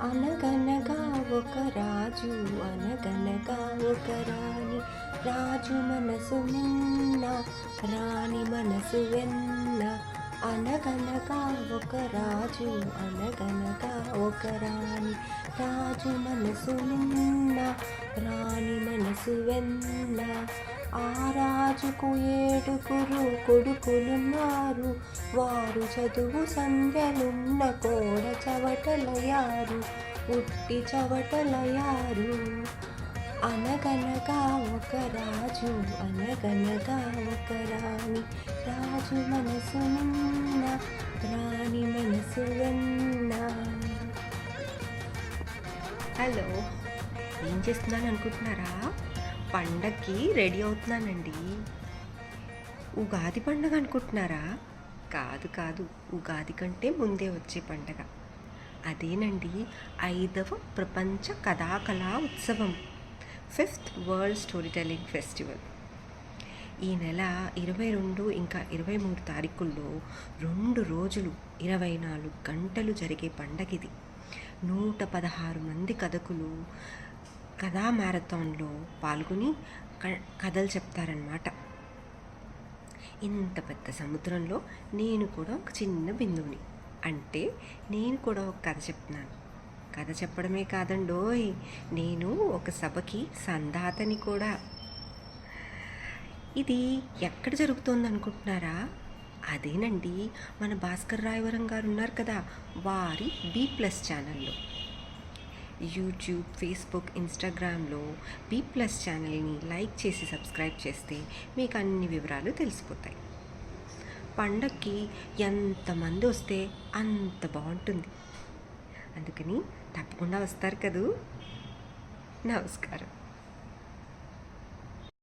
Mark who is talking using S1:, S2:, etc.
S1: అనగనగా ఒక రాజు అనగనగా ఒక రాణి, రాజు మనసు నిన్న రాణి మనసు వెన్న. అనగనగా ఒక రాజు అనగనగా ఒక రాణి, రాజు మనసు నిన్న రాణి మనసు వెన్న. ఆ రాజుకు 7 కొడుకులున్నారు, వారు చదువు సంధ్యలున్న కోడ చవటలయారు, ఉట్టి చవటలయారు. అనగనగా ఒక రాజు అనగనగా ఒక రాణి, రాజు మనసు నిన్న రాణి మనసు వెన్న. హలో, ఏం చేస్తున్నాను అనుకుంటున్నారా? పండగకి రెడీ అవుతున్నానండి. ఉగాది పండగ అనుకుంటున్నారా? కాదు కాదు, ఉగాది కంటే ముందే వచ్చే పండగ. అదేనండి 5వ ప్రపంచ కథాకళా ఉత్సవం, 5th world story telling festival. ఈ నెల 22 ఇంకా 23 తారీఖుల్లో 2 రోజులు 24 గంటలు జరిగే పండగ ఇది. 116 మంది కథకులు కథా మ్యారథాన్లో పాల్గొని కథలు చెప్తారనమాట. ఇంత పెద్ద సముద్రంలో నేను కూడా ఒక చిన్న బిందువుని, అంటే నేను కూడా ఒక కథ చెప్తున్నాను. కథ చెప్పడమే కాదండోయ్, నేను ఒక సభకి సందాతని కూడా. ఇది ఎక్కడ జరుగుతోంది అనుకుంటున్నారా? అదేనండి మన భాస్కర్ రాయవరం గారు ఉన్నారు కదా, వారి B+ ఛానల్లో. యూట్యూబ్, ఫేస్బుక్, ఇన్స్టాగ్రామ్లో B+ ఛానల్ని లైక్ చేసి సబ్స్క్రైబ్ చేస్తే మీకు అన్ని వివరాలు తెలిసిపోతాయి. పండగకి ఎంతమంది వస్తే అంత బాగుంటుంది. అందుకని తప్పకుండా వస్తారు కదూ. నమస్కారం.